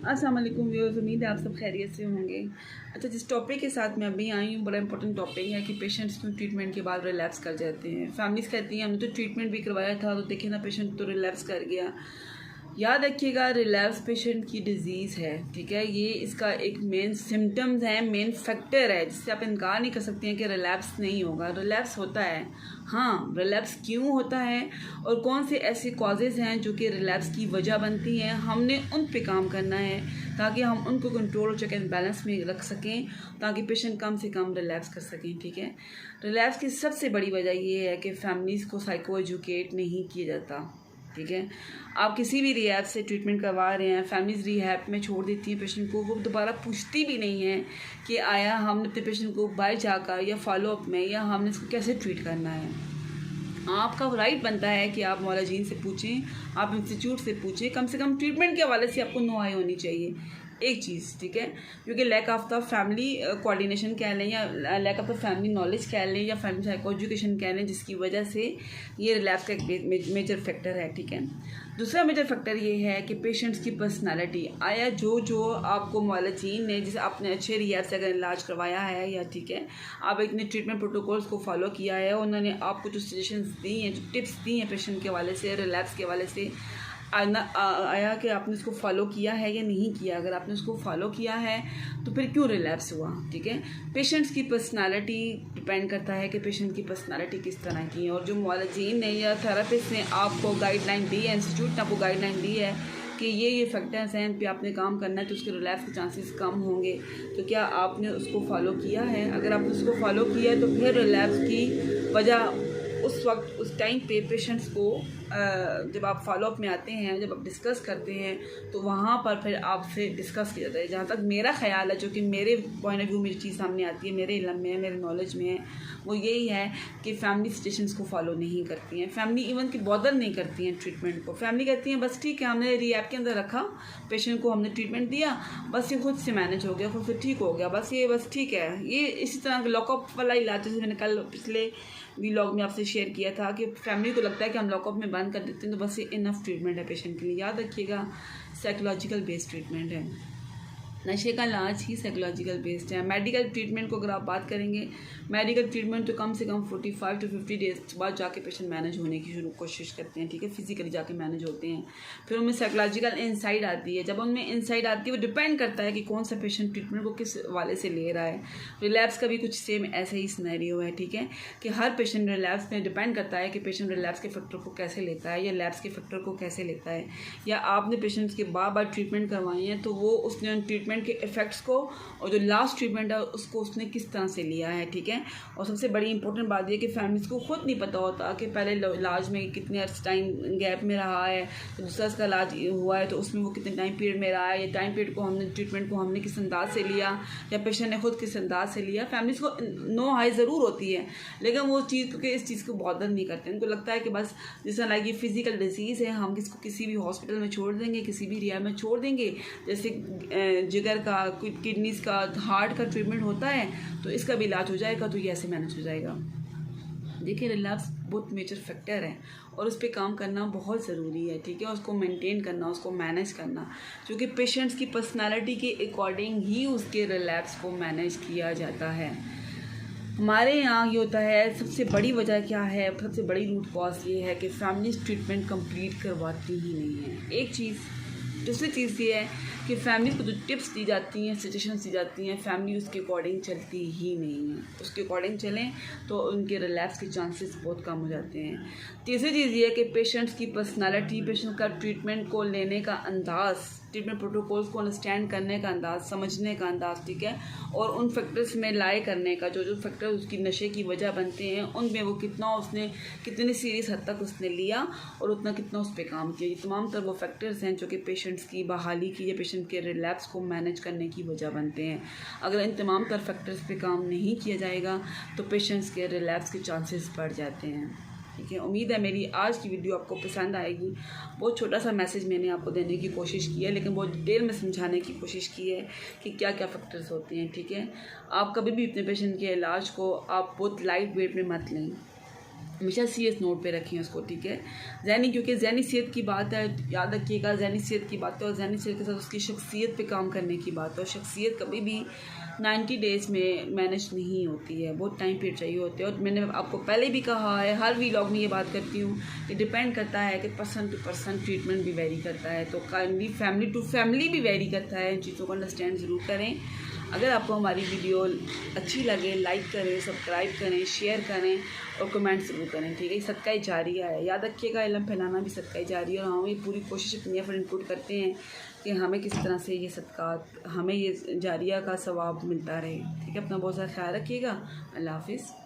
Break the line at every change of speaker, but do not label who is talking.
अस्सलाम वालेकुम व्यूअर्स, उम्मीद है आप सब खैरियत से होंगे। अच्छा, जिस टॉपिक के साथ मैं अभी आई हूँ बड़ा इंपॉर्टेंट टॉपिक है कि पेशेंट्स क्यों ट्रीटमेंट के बाद रिलैप्स कर जाते हैं। फैमिलीज़ कहती हैं हमने तो ट्रीटमेंट भी करवाया था, तो देखिए ना पेशेंट तो रिलैप्स कर गया। याद रखिएगा, रिलैप्स पेशेंट की डिजीज़ है, ठीक है। ये इसका एक मेन सिम्टम्स है, मेन फैक्टर है जिससे आप इनकार नहीं कर सकते हैं कि रिलैप्स नहीं होगा। रिलैप्स होता है, हाँ। रिलैप्स क्यों होता है और कौन से ऐसे कॉजेज़ हैं जो कि रिलैप्स की वजह बनती हैं, हमने उन पे काम करना है ताकि हम उनको कंट्रोल और चेक एंड बैलेंस में रख सकें, ताकि पेशेंट कम से कम रिलैप्स कर सकें, ठीक है। रिलैप्स की सबसे बड़ी वजह ये है कि फैमिलीज़ को साइको एजुकेट नहीं किया जाता, ठीक है। आप किसी भी रिहैब से ट्रीटमेंट करवा रहे हैं, फैमिलीज रिहैब में छोड़ देती हैं पेशेंट को, वो दोबारा पूछती भी नहीं है कि आया हमने अपने पेशेंट को बाहर जाकर या फॉलोअप में या हमने इसको कैसे ट्रीट करना है। आपका राइट बनता है कि आप मौलाजीन से पूछें, आप इंस्टीट्यूट से पूछें, कम से कम ट्रीटमेंट के हवाले से आपको नो आई होनी चाहिए एक चीज़, ठीक है। क्योंकि lack of the family coordination कह लें या lack of the family knowledge कह लें या फैमिली साइको एजुकेशन कह लें, जिसकी वजह से ये रिलैप्स का एक मेजर फैक्टर है, ठीक है। दूसरा मेजर फैक्टर ये है कि पेशेंट्स की पर्सनालिटी। आया जो आपको मौलाजीन ने, जैसे आपने अच्छे रिहैब से अगर इलाज करवाया है या ठीक है आप इतने ट्रीटमेंट प्रोटोकॉल्स को फॉलो किया है, उन्होंने आपको जो सजेशंस दी हैं, जो टिप्स दी हैं पेशेंट के हवाले से, रिलैप्स के हवाले से, आया कि आपने उसको फॉलो किया है या नहीं किया। अगर आपने उसको फॉलो किया है तो फिर क्यों रिलैप्स हुआ, ठीक है। पेशेंट्स की पर्सनालिटी डिपेंड करता है कि पेशेंट की पर्सनालिटी किस तरह की है, और जो मौलाजीन ने या थेरेपिस्ट ने आपको गाइडलाइन दी है, इंस्टीट्यूट ने आपको गाइडलाइन दी है कि ये फैक्टर्स हैं इन पे आपने काम करना है तो उसके रिलैप्स के चांसेस कम होंगे, तो क्या आपने उसको फॉलो किया है। अगर आपने उसको फॉलो किया है तो फिर रिलैप्स की वजह उस वक्त उस टाइम पे पेशेंट्स को जब आप फॉलोअप में आते हैं, जब आप डिस्कस करते हैं तो वहाँ पर फिर आपसे डिस्कस किया जाता है। जहाँ तक मेरा ख्याल है, जो कि मेरे पॉइंट ऑफ व्यू मेरी चीज़ सामने आती है, मेरे इल्म में है, मेरे नॉलेज में है, वो यही है कि फैमिली सजेशंस को फॉलो नहीं करती हैं। फैमिली इवन की बॉदर नहीं करती हैं ट्रीटमेंट को। फैमिली कहती हैं बस ठीक है, हमने रिहैब के अंदर रखा पेशेंट को, हमने ट्रीटमेंट दिया, बस ये खुद से मैनेज हो गया, खुद से ठीक हो गया, बस ठीक है। ये इसी तरह का लॉकअप वाला इलाज, जैसे मैंने कल पिछले व्लॉग में आपसे शेयर किया था कि फैमिली को लगता है कि हम लॉकअप में बंद कर देते हैं तो बस ये इनफ ट्रीटमेंट है पेशेंट के लिए। याद रखिएगा, साइकोलॉजिकल बेस्ड ट्रीटमेंट है, नशे का इलाज ही साइकोलॉजिकल बेस्ड है। मेडिकल ट्रीटमेंट को अगर आप बात करेंगे, मेडिकल ट्रीटमेंट तो कम से कम 45 to 50 डेज बाद जाके पेशेंट मैनेज होने की कोशिश करते हैं, ठीक है। फिजिकली जाके मैनेज होते हैं, फिर उनमें साइकोलॉजिकल इंसाइट आती है। जब उनमें इंसाइट आती है, वो डिपेंड करता है कि कौन सा पेशेंट ट्रीटमेंट को किस वाले से ले रहा है। रिलैप्स का भी कुछ सेम ऐसे ही सिनेरियो है, ठीक है, कि हर पेशेंट रिलैप्स में डिपेंड करता है कि पेशेंट रिलैप्स के फैक्टर को कैसे लेता है या लैप्स के फैक्टर को कैसे लेता है। या आपने पेशेंट्स के बार बार ट्रीटमेंट करवाई हैं तो वो उसने उन ट्रीटमेंट के इफ़ेक्ट्स को और जो लास्ट ट्रीटमेंट है उसको उसने किस तरह से लिया है, ठीक है। और सबसे बड़ी इंपॉर्टेंट बात यह कि फैमिलीज़ को खुद नहीं पता होता कि पहले इलाज में कितने टाइम गैप में रहा है, तो दूसरा इसका इलाज हुआ है तो उसमें वो कितने टाइम पीरियड में रहा है, या टाइम पीरियड को हमने ट्रीटमेंट को हमने किस अंदाज से लिया या पेशेंट ने खुद किस अंदाज से लिया। फैमिलीज़ को नो हाई ज़रूर होती है, लेकिन वो चीज़ क्योंकि इस चीज़ को बॉदर नहीं करते। उनको लगता है कि बस जिस तरह लाइक ये फिजिकल डिजीज़ है, हम इसको किसी भी हॉस्पिटल में छोड़ देंगे, किसी भी रिहैब में छोड़ देंगे। जैसे जिगर का, किडनीज़ का, हार्ट का ट्रीटमेंट होता है तो इसका भी इलाज हो जाएगा, तो ये ऐसे मैनेज हो जाएगा। देखिए, रिलैप्स बहुत मेजर फैक्टर है और उस पर काम करना बहुत ज़रूरी है, ठीक है। उसको मेंटेन करना, उसको मैनेज करना, क्योंकि पेशेंट्स की पर्सनालिटी के अकॉर्डिंग ही उसके रिलैप्स को मैनेज किया जाता है। हमारे यहाँ ये होता है, सबसे बड़ी वजह क्या है, सबसे बड़ी रूट कॉज ये है कि फैमिलीज ट्रीटमेंट कंप्लीट करवाती ही नहीं है, एक चीज़। दूसरी चीज़ ये है कि फैमिली को जो टिप्स दी जाती हैं, सजेशंस दी जाती हैं, फैमिली उसके अकॉर्डिंग चलती ही नहीं है। उसके अकॉर्डिंग चलें तो उनके रिलैप्स के चांसेस बहुत कम हो जाते हैं। तीसरी चीज़ ये है कि पेशेंट्स की पर्सनालिटी, पेशेंट का ट्रीटमेंट को लेने का अंदाज़, ट्रीटमेंट प्रोटोकॉल्स को अंडरस्टैंड करने का अंदाज़, समझने का अंदाज़, ठीक है, और उन फैक्टर्स में लाई करने का, जो फैक्टर उसकी नशे की वजह बनते हैं, उनमें वो कितनी सीरियस हद तक उसने लिया और उतना कितना उस पर काम किया। ये तमाम तर वो फैक्टर्स हैं जो कि पेशेंट्स की बहाली की या पेशेंट के रिलैप्स को मैनेज करने की वजह बनते हैं। अगर इन तमाम तर फैक्टर्स पे काम नहीं किया जाएगा तो पेशेंट्स के रिलैप्स के चांसेस बढ़ जाते हैं, ठीक है। उम्मीद है मेरी आज की वीडियो आपको पसंद आएगी। बहुत छोटा सा मैसेज मैंने आपको देने की कोशिश की है, लेकिन बहुत डिटेल में समझाने की कोशिश की है कि क्या क्या फैक्टर्स होते हैं, ठीक है। आप कभी भी अपने पेशेंट के इलाज को आप बहुत लाइट वेट में मत लें, हमेशा सीरियस नोट पे रखें उसको, ठीक है। ज़हनी, क्योंकि ज़हनी सेहत की बात है, याद रखिएगा ज़हनी सेहत की बात है, और ज़हनी सेहत के साथ उसकी शख्सियत पे काम करने की बात है। और शख्सियत कभी भी 90 डेज़ में मैनेज नहीं होती है, बहुत टाइम पीरियड चाहिए होते हैं। और मैंने आपको पहले भी कहा है, हर वीलॉग में ये बात करती हूँ कि डिपेंड करता है कि पर्सन टू पर्सन ट्रीटमेंट भी वेरी करता है, तो काइंडली फैमिली टू फैमिली भी वेरी करता है। इन चीज़ों को अंडरस्टैंड ज़रूर करें। अगर आपको हमारी वीडियो अच्छी लगे, लाइक करें, सब्सक्राइब करें, शेयर करें और कमेंट ज़रूर करें, ठीक है। सदका जारिया है, याद रखिएगा, इल्म फैलाना भी सदका जारिया है। और हम ये पूरी कोशिश अपनी एफर्ट इनपुट करते हैं कि हमें किस तरह से ये सदका, हमें ये जारिया का सवाब मिलता रहे, ठीक है। अपना बहुत ज़्यादा ख्याल रखिएगा। अल्लाह हाफिज़।